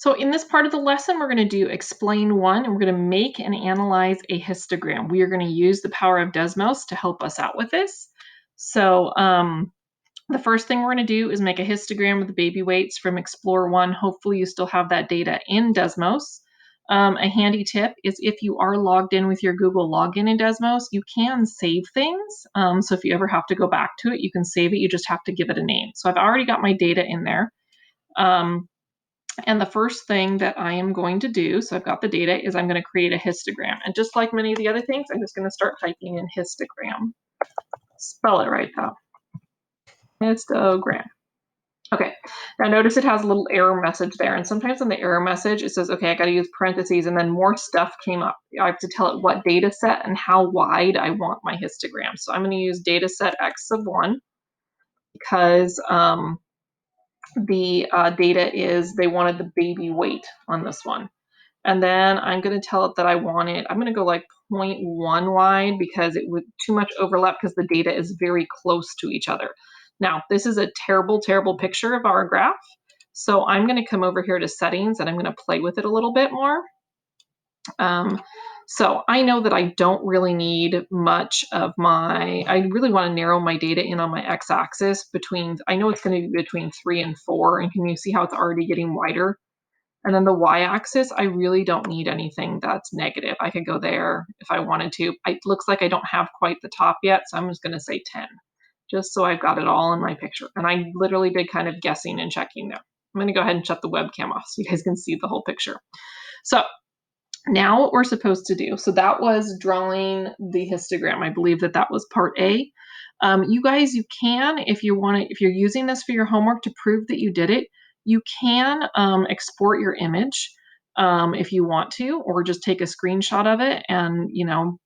So in this part of the lesson, we're going to do explain one, and we're going to make and analyze a histogram. We are going to use the power of Desmos to help us out with this. So the first thing we're going to do is make a histogram of the baby weights from Explore 1. Hopefully you still have that data in Desmos. A handy tip is if you are logged in with your Google login in Desmos, you can save things. So if you ever have to go back to it, you can save it. You just have to give it a name. So I've already got my data in there. And the first thing that I am going to do, so I've got the data, is I'm going to create a histogram. And just like many of the other things, I'm just going to start typing in histogram. Spell it right though. Histogram. Okay, now notice it has a little error message there. And sometimes in the error message, it says, okay, I got to use parentheses, and then more stuff came up. I have to tell it what data set and how wide I want my histogram. So I'm going to use data set X of 1 because the data is, they wanted the baby weight on this one. And then I'm going to tell it that I'm going to go like 0.1 wide because it would too much overlap because the data is very close to each other. Now, this is a terrible, terrible picture of our graph. So I'm going to come over here to settings and I'm going to play with it a little bit more. So I know that I don't really need much of I really want to narrow my data in on my x-axis I know it's going to be between 3 and 4. And can you see how it's already getting wider? And then the y-axis, I really don't need anything that's negative. I could go there if I wanted to. It looks like I don't have quite the top yet, so I'm just going to say 10, just so I've got it all in my picture. And I literally did kind of guessing and checking there. I'm going to go ahead and shut the webcam off so you guys can see the whole picture. So now what we're supposed to do, so that was drawing the histogram. I believe that was part A. You guys, you can, if you're using this for your homework to prove that you did it, you can export your image if you want to, or just take a screenshot of it and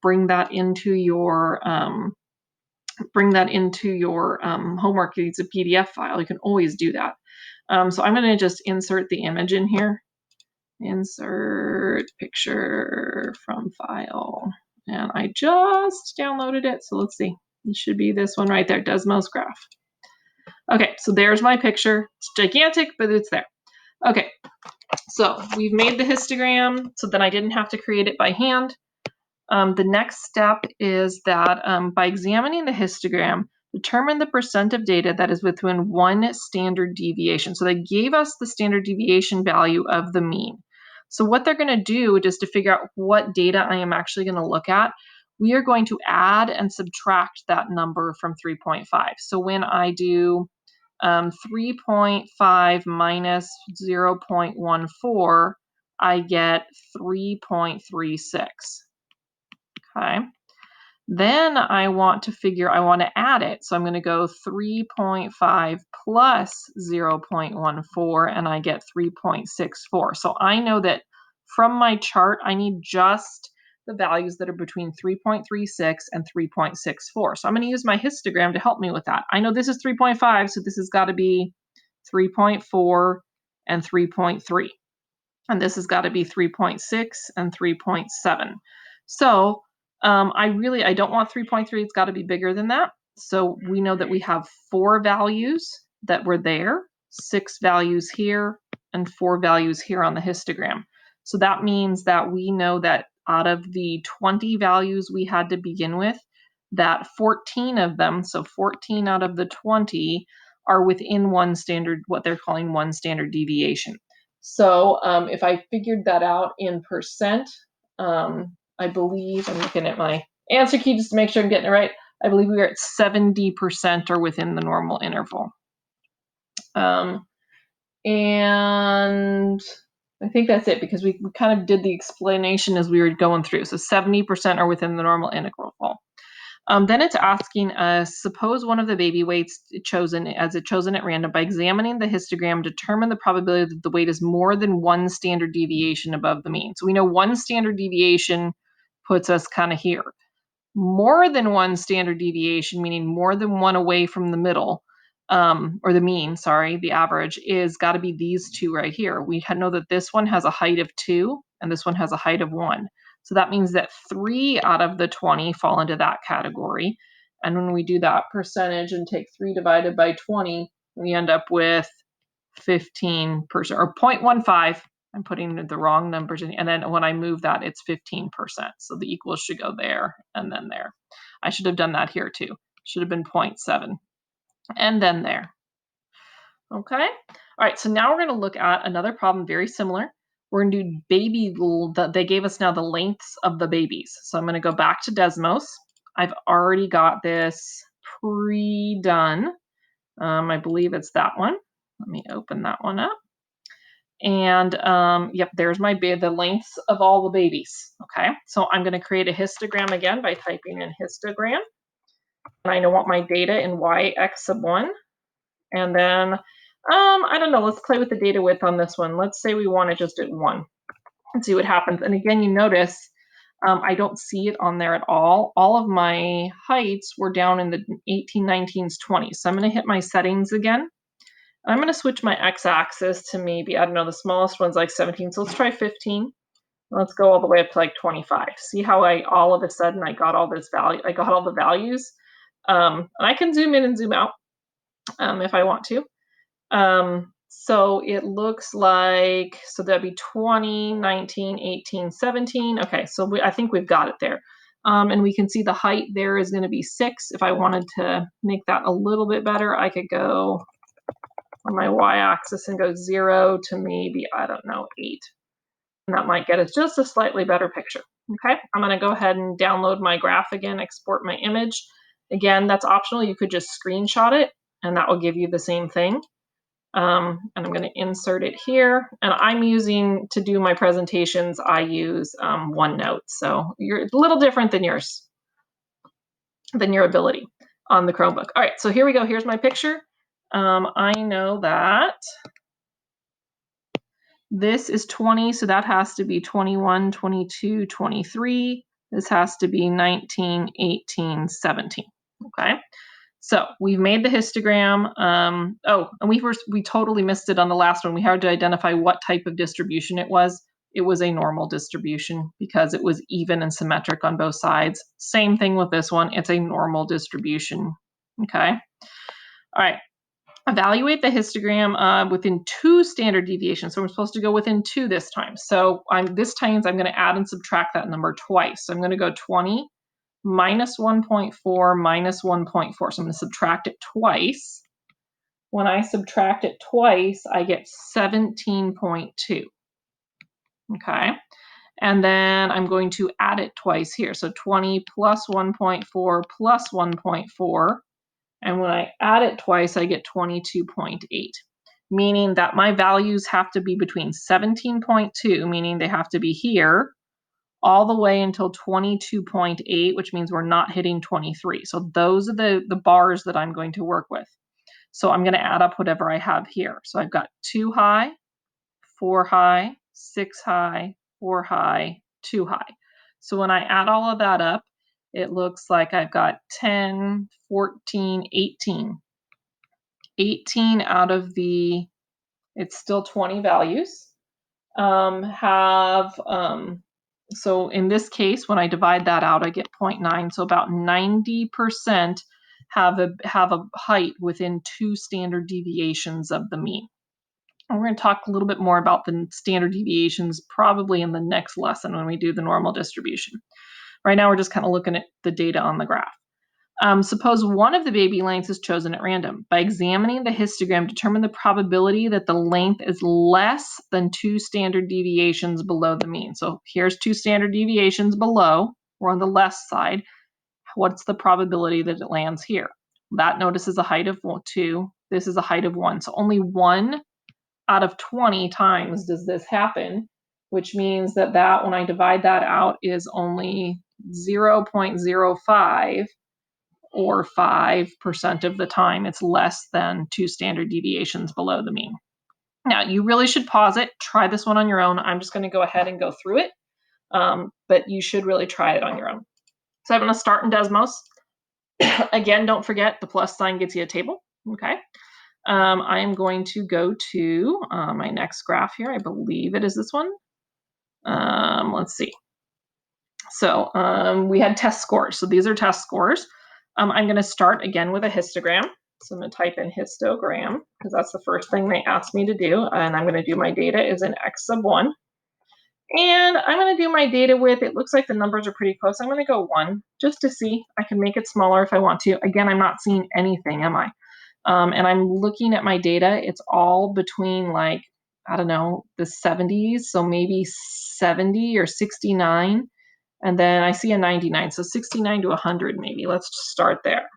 bring that into your homework. It's a PDF file. You can always do that. So I'm going to just insert the image in here. Insert picture from file. And I just downloaded it. So let's see. It should be this one right there, Desmos graph. Okay, so there's my picture. It's gigantic, but it's there. Okay, so we've made the histogram, so then I didn't have to create it by hand. The next step is that by examining the histogram, determine the percent of data that is within one standard deviation. So they gave us the standard deviation value of the mean. So what they're going to do just to figure out what data I am actually going to look at, we are going to add and subtract that number from 3.5. So when I do 3.5 minus 0.14, I get 3.36. Okay. Then I want to add it. So I'm going to go 3.5 plus 0.14 and I get 3.64. So I know that from my chart, I need just the values that are between 3.36 and 3.64. So I'm going to use my histogram to help me with that. I know this is 3.5, so this has got to be 3.4 and 3.3. And this has got to be 3.6 and 3.7. So I don't want 3.3. It's got to be bigger than that. So we know that we have 4 values that were there, 6 values here, and 4 values here on the histogram. So that means that we know that out of the 20 values we had to begin with, that 14 of them, so 14 out of the 20, are within what they're calling one standard deviation. So if I figured that out in percent, I believe, I'm looking at my answer key just to make sure I'm getting it right. I believe we are at 70% or within the normal interval. And I think that's it because we kind of did the explanation as we were going through. So 70% are within the normal interval. Then it's asking us, suppose one of the baby weights chosen at random. By examining the histogram, determine the probability that the weight is more than one standard deviation above the mean. So we know one standard deviation puts us kind of here. More than one standard deviation, meaning more than one away from the middle, or the mean, sorry, the average, is got to be these two right here. We know that this one has a height of 2 and this one has a height of 1. So that means that 3 out of the 20 fall into that category. And when we do that percentage and take 3 divided by 20, we end up with 15%, or 0.15. I'm putting the wrong numbers in, and then when I move that, it's 15%. So the equals should go there and then there. I should have done that here too. Should have been 0.7 and then there. Okay. All right. So now we're going to look at another problem very similar. We're going to do baby, they gave us now the lengths of the babies. So I'm going to go back to Desmos. I've already got this pre-done. I believe it's that one. Let me open that one up. And yep, there's the lengths of all the babies. Okay, so I'm going to create a histogram again by typing in histogram. And I want my data in y(x) sub 1. And then, I don't know, let's play with the data width on this one. Let's say we want it just at 1 and see what happens. And again, you notice I don't see it on there at all. All of my heights were down in the 18, 19s, 20s. So I'm going to hit my settings again. I'm going to switch my x-axis to maybe, I don't know, the smallest one's like 17. So let's try 15. Let's go all the way up to like 25. See how all of a sudden I got all this value, I got all the values. And I can zoom in and zoom out if I want to. So it looks like, so that'd be 20, 19, 18, 17. Okay, so I think we've got it there. And we can see the height there is going to be 6. If I wanted to make that a little bit better, I could go on my y-axis and go 0 to maybe, I don't know, 8. And that might get us just a slightly better picture. Okay, I'm going to go ahead and download my graph again, export my image. Again, that's optional. You could just screenshot it, and that will give you the same thing. And I'm going to insert it here. And I'm using, to do my presentations, I use OneNote. So you're a little different than yours, than your ability on the Chromebook. All right, so here we go. Here's my picture. I know that this is 20, so that has to be 21, 22, 23. This has to be 19, 18, 17. Okay. So we've made the histogram. Oh, and we totally missed it on the last one. We had to identify what type of distribution it was. It was a normal distribution because it was even and symmetric on both sides. Same thing with this one. It's a normal distribution. Okay. All right. Evaluate the histogram within 2 standard deviations. So we're supposed to go within 2 this time. So this time I'm going to add and subtract that number twice. So I'm going to go 20 minus 1.4 minus 1.4. So I'm going to subtract it twice. When I subtract it twice, I get 17.2. Okay. And then I'm going to add it twice here. So 20 plus 1.4 plus 1.4. And when I add it twice, I get 22.8, meaning that my values have to be between 17.2, meaning they have to be here, all the way until 22.8, which means we're not hitting 23. So those are the bars that I'm going to work with. So I'm going to add up whatever I have here. So I've got 2 high, 4 high, 6 high, 4 high, 2 high. So when I add all of that up, it looks like I've got 10, 14, 18. 18 out of the, it's still 20 values, so in this case, when I divide that out, I get 0.9. So about 90% have a height within 2 standard deviations of the mean. And we're going to talk a little bit more about the standard deviations probably in the next lesson when we do the normal distribution. Right now, we're just kind of looking at the data on the graph. Suppose one of the baby lengths is chosen at random. By examining the histogram, determine the probability that the length is less than 2 standard deviations below the mean. So here's 2 standard deviations below. We're on the left side. What's the probability that it lands here? That, notice, is a height of 2. This is a height of 1. So only 1 out of 20 times does this happen, which means that when I divide that out, is only 0.05. or 5% of the time. It's less than 2 standard deviations below the mean. Now, you really should pause it. Try this one on your own. I'm just going to go ahead and go through it, but you should really try it on your own. So I'm going to start in Desmos. Again, don't forget the plus sign gets you a table. Okay. I am going to go to my next graph here. I believe it is this one. Let's see. So we had test scores. So these are test scores. I'm going to start again with a histogram. So I'm going to type in histogram because that's the first thing they asked me to do. And I'm going to do my data is in x sub 1. And I'm going to do my data with, it looks like the numbers are pretty close. I'm going to go 1 just to see. I can make it smaller if I want to. Again, I'm not seeing anything, am I? And I'm looking at my data. It's all between like, I don't know, the 70s. So maybe 70 or 69. And then I see a 99. So 69 to 100 maybe. Let's start there.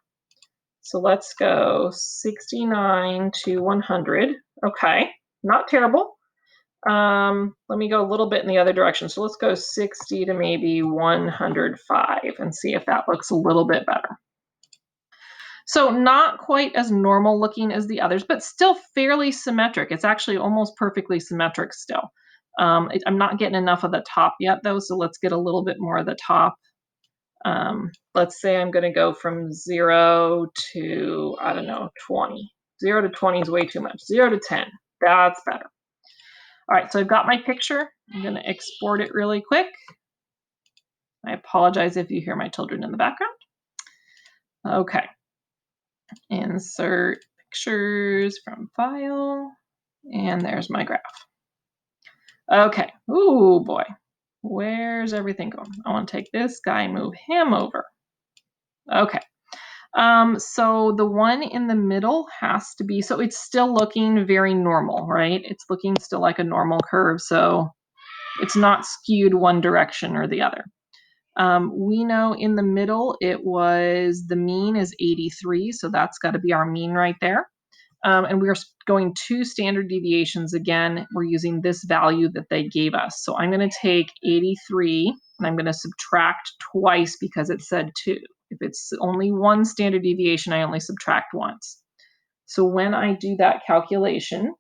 So let's go 69 to 100. Okay, not terrible. Let me go a little bit in the other direction. So let's go 60 to maybe 105 and see if that looks a little bit better. So not quite as normal looking as the others, but still fairly symmetric. It's actually almost perfectly symmetric still. I'm not getting enough of the top yet though, so let's get a little bit more of the top. Let's say I'm going to go from 0 to, I don't know, 20. 0 to 20 is way too much. 0 to 10, that's better. All right, so I've got my picture. I'm going to export it really quick. I apologize if you hear my children in the background. Okay. Insert pictures from file. And there's my graph. Okay. Ooh, boy. Where's everything going? I want to take this guy, move him over. Okay. So the one in the middle has to be, so it's still looking very normal, right? It's looking still like a normal curve. So it's not skewed one direction or the other. We know in the middle, it was, the mean is 83. So that's got to be our mean right there. And we're going 2 standard deviations. Again, we're using this value that they gave us. So I'm going to take 83 and I'm going to subtract twice because it said 2. If it's only 1 standard deviation, I only subtract once. So when I do that calculation,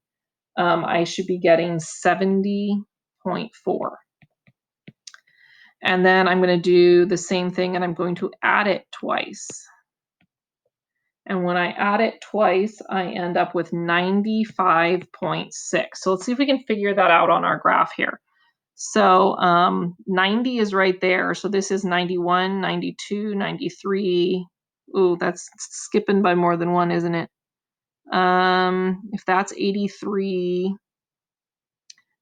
I should be getting 70.4. And then I'm going to do the same thing and I'm going to add it twice. And when I add it twice, I end up with 95.6. So let's see if we can figure that out on our graph here. So 90 is right there. So this is 91, 92, 93. Ooh, that's skipping by more than 1, isn't it? If that's 83,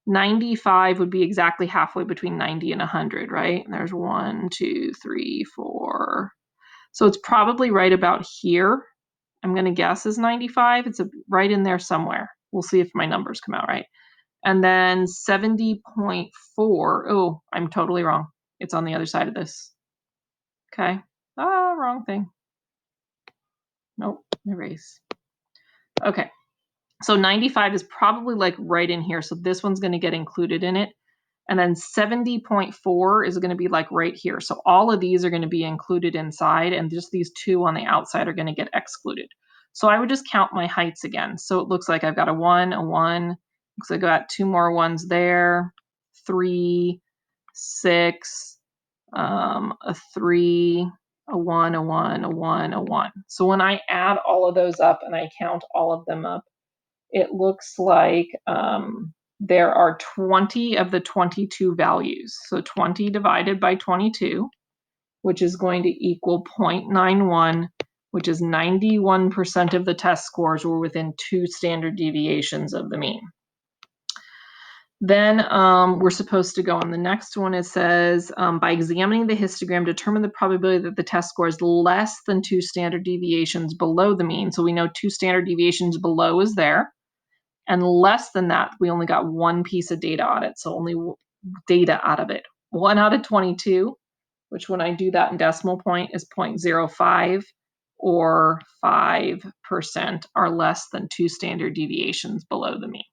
95 would be exactly halfway between 90 and 100, right? And there's 1, 2, 3, 4. So it's probably right about here. I'm going to guess is 95. It's right in there somewhere. We'll see if my numbers come out right. And then 70.4. Oh, I'm totally wrong. It's on the other side of this. Okay. Ah, wrong thing. Nope, erase. Okay. So 95 is probably like right in here. So this one's going to get included in it. And then 70.4 is going to be like right here. So all of these are going to be included inside, and just these 2 on the outside are going to get excluded. So I would just count my heights again. So it looks like I've got a 1, a 1. Looks like I got 2 more 1s there. 3, 6, a 3, a 1, a 1, a 1, a 1. So when I add all of those up and I count all of them up, it looks like there are 20 of the 22 values. So 20 divided by 22, which is going to equal 0.91, which is 91% of the test scores were within 2 standard deviations of the mean. Then we're supposed to go on the next one. It says, by examining the histogram, determine the probability that the test score is less than 2 standard deviations below the mean. So we know 2 standard deviations below is there. And less than that, we only got 1 piece of data on it. So only data out of it. 1 out of 22, which when I do that in decimal point is 0.05, or 5% are less than 2 standard deviations below the mean.